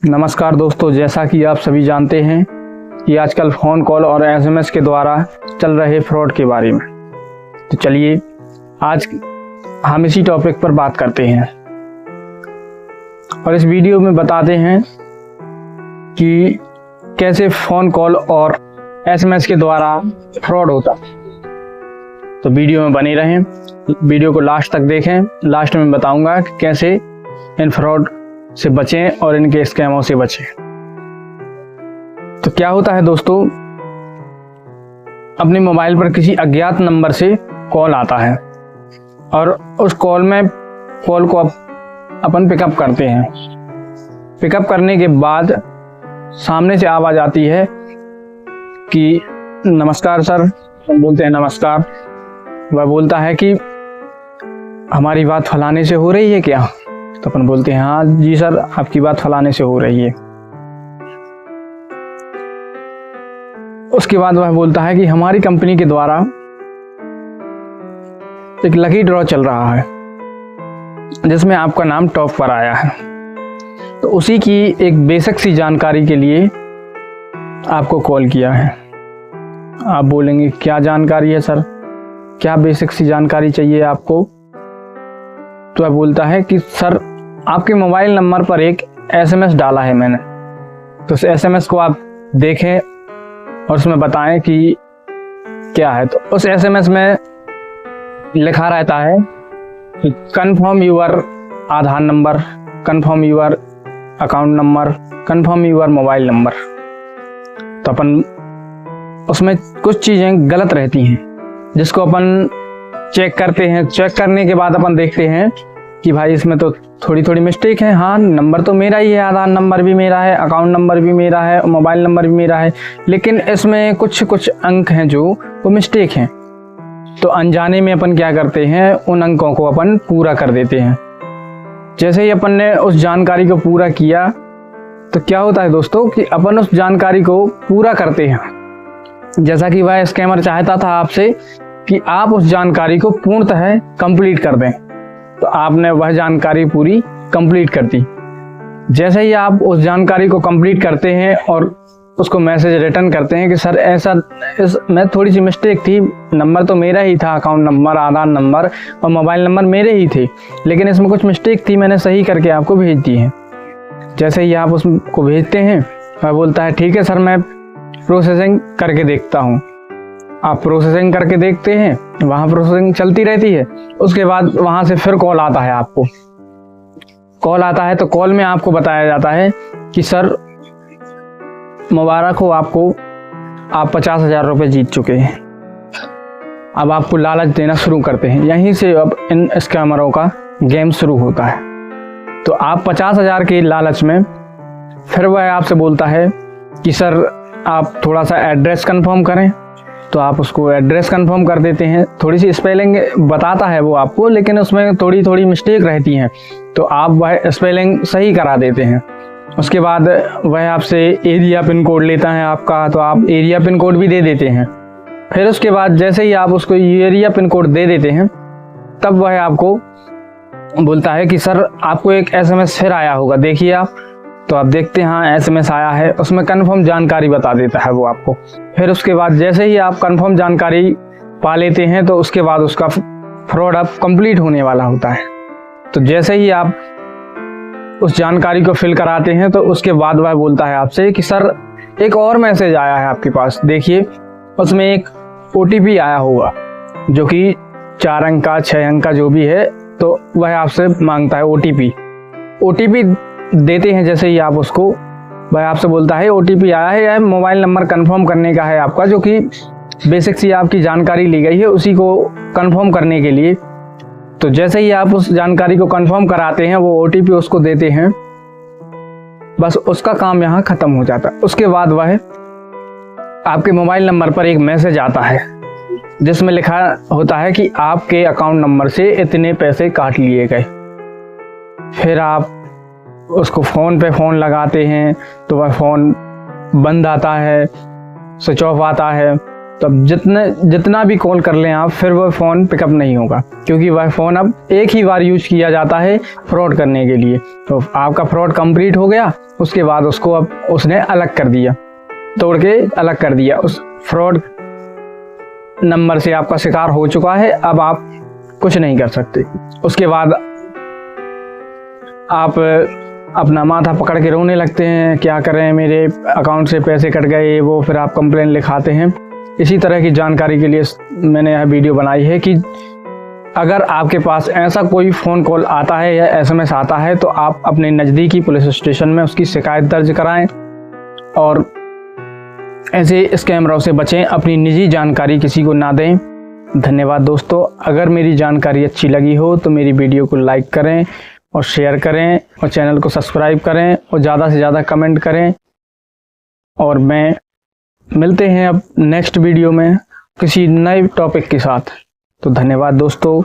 नमस्कार दोस्तों, जैसा कि आप सभी जानते हैं कि आजकल फ़ोन कॉल और एसएमएस के द्वारा चल रहे फ्रॉड के बारे में। तो चलिए आज हम इसी टॉपिक पर बात करते हैं और इस वीडियो में बताते हैं कि कैसे फ़ोन कॉल और एसएमएस के द्वारा फ्रॉड होता। तो वीडियो में बने रहें, वीडियो को लास्ट तक देखें। लास्ट में बताऊंगा कि कैसे इन फ्रॉड से बचें और इनके स्कैमों से बचें। तो क्या होता है दोस्तों, अपने मोबाइल पर किसी अज्ञात नंबर से कॉल आता है और उस कॉल को अपन पिकअप करते हैं। पिकअप करने के बाद सामने से आवाज़ आती है कि नमस्कार सर। बोलते हैं नमस्कार। वह बोलता है कि हमारी बात फलाने से हो रही है क्या? तो अपन बोलते हैं हाँ जी सर, आपकी बात फलाने से हो रही है। उसके बाद वह बोलता है कि हमारी कंपनी के द्वारा एक लकी ड्रॉ चल रहा है जिसमें आपका नाम टॉप पर आया है। तो उसी की एक बेसिक सी जानकारी के लिए आपको कॉल किया है। आप बोलेंगे क्या जानकारी है सर, क्या बेसिक सी जानकारी चाहिए आपको? तो वह बोलता है कि सर आपके मोबाइल नंबर पर एक एसएमएस डाला है मैंने, तो उस एसएमएस को आप देखें और उसमें बताएं कि क्या है। तो उस एसएमएस में लिखा रहता है कि confirm your Aadhaar number, confirm your account number, confirm your mobile number. तो अपन उसमें कुछ चीज़ें गलत रहती हैं जिसको अपन चेक करते हैं। चेक करने के बाद अपन देखते हैं कि भाई इसमें तो थोड़ी मिस्टेक है। हाँ, नंबर तो मेरा ही है, आधार नंबर भी मेरा है, अकाउंट नंबर भी मेरा है, मोबाइल नंबर भी मेरा है, लेकिन इसमें कुछ अंक हैं जो वो मिस्टेक हैं। तो अनजाने में अपन क्या करते हैं, उन अंकों को अपन पूरा कर देते हैं। जैसे ही अपन ने उस जानकारी को पूरा किया तो क्या होता है दोस्तों कि अपन उस जानकारी को पूरा करते हैं जैसा कि वह स्कैमर चाहता था आपसे कि आप उस जानकारी को पूर्णतः कंप्लीट कर दें। तो आपने वह जानकारी पूरी कंप्लीट कर दी। जैसे ही आप उस जानकारी को कंप्लीट करते हैं और उसको मैसेज रिटर्न करते हैं कि सर ऐसा इसमें थोड़ी सी मिस्टेक थी, नंबर तो मेरा ही था, अकाउंट नंबर, आधार नंबर और मोबाइल नंबर मेरे ही थे, लेकिन इसमें कुछ मिस्टेक थी, मैंने सही करके आपको भेज दी है। जैसे ही आप उसको भेजते हैं वह बोलता है ठीक है सर, मैं प्रोसेसिंग करके देखता हूँ। आप प्रोसेसिंग करके देखते हैं, वहाँ प्रोसेसिंग चलती रहती है। उसके बाद वहाँ से फिर कॉल आता है, आपको कॉल आता है। तो कॉल में आपको बताया जाता है कि सर मुबारक हो आपको, आप 50,000 रुपये जीत चुके हैं। अब आपको लालच देना शुरू करते हैं। यहीं से अब इन स्कैमरों का गेम शुरू होता है। तो आप 50,000 के लालच में फिर वह आपसे बोलता है कि सर आप थोड़ा सा एड्रेस कंफर्म करें। तो आप उसको एड्रेस कंफर्म कर देते हैं। थोड़ी सी स्पेलिंग बताता है वो आपको, लेकिन उसमें थोड़ी मिस्टेक रहती हैं, तो आप वह स्पेलिंग सही करा देते हैं। उसके बाद वह आपसे एरिया पिन कोड लेता है आपका, तो आप एरिया पिन कोड भी दे देते हैं। फिर उसके बाद जैसे ही आप उसको एरिया पिन कोड दे देते हैं तब वह आपको बोलता है कि सर आपको एक एसएमएस फिर आया होगा, देखिए आप। तो आप देखते हैं हाँ एसएमएस आया है, उसमें कंफर्म जानकारी बता देता है वो आपको। फिर उसके बाद जैसे ही आप कंफर्म जानकारी पा लेते हैं तो उसके बाद उसका फ्रॉड अब कंप्लीट होने वाला होता है। तो जैसे ही आप उस जानकारी को फिल कराते हैं तो उसके बाद वह बोलता है आपसे कि सर एक और मैसेज आया है आपके पास, देखिए उसमें एक OTP आया होगा जो कि 4 अंक का 6 अंक का जो भी है, तो वह आपसे मांगता है OTP देते हैं। जैसे ही आप उसको, वह आपसे बोलता है OTP आया है, यह मोबाइल नंबर कंफर्म करने का है आपका, जो कि बेसिक सी आपकी जानकारी ली गई है उसी को कंफर्म करने के लिए। तो जैसे ही आप उस जानकारी को कंफर्म कराते हैं, वो OTP उसको देते हैं, बस उसका काम यहाँ ख़त्म हो जाता है। उसके बाद वह आपके मोबाइल नंबर पर एक मैसेज आता है जिसमें लिखा होता है कि आपके अकाउंट नंबर से इतने पैसे काट लिए गए। फिर आप उसको फ़ोन पे फ़ोन लगाते हैं तो वह फ़ोन बंद आता है, स्विच ऑफ आता है। तो अब जितना भी कॉल कर लें आप, फिर वह फ़ोन पिकअप नहीं होगा, क्योंकि वह फ़ोन अब एक ही बार यूज किया जाता है फ्रॉड करने के लिए। तो आपका फ्रॉड कंप्लीट हो गया, उसके बाद उसको अब उसने अलग कर दिया, तोड़ के अलग कर दिया। उस फ्रॉड नंबर से आपका शिकार हो चुका है, अब आप कुछ नहीं कर सकते। उसके बाद आप अपना माथा पकड़ के रोने लगते हैं, क्या करें, मेरे अकाउंट से पैसे कट गए, वो फिर आप कंप्लेन लिखाते हैं। इसी तरह की जानकारी के लिए मैंने यह वीडियो बनाई है कि अगर आपके पास ऐसा कोई फ़ोन कॉल आता है या SMS आता है तो आप अपने नज़दीकी पुलिस स्टेशन में उसकी शिकायत दर्ज कराएं और ऐसे स्कैमरों से बचें, अपनी निजी जानकारी किसी को ना दें। धन्यवाद दोस्तों। अगर मेरी जानकारी अच्छी लगी हो तो मेरी वीडियो को लाइक करें और शेयर करें और चैनल को सब्सक्राइब करें और ज़्यादा से ज़्यादा कमेंट करें। और मिलते हैं अब नेक्स्ट वीडियो में किसी नए टॉपिक के साथ। तो धन्यवाद दोस्तों।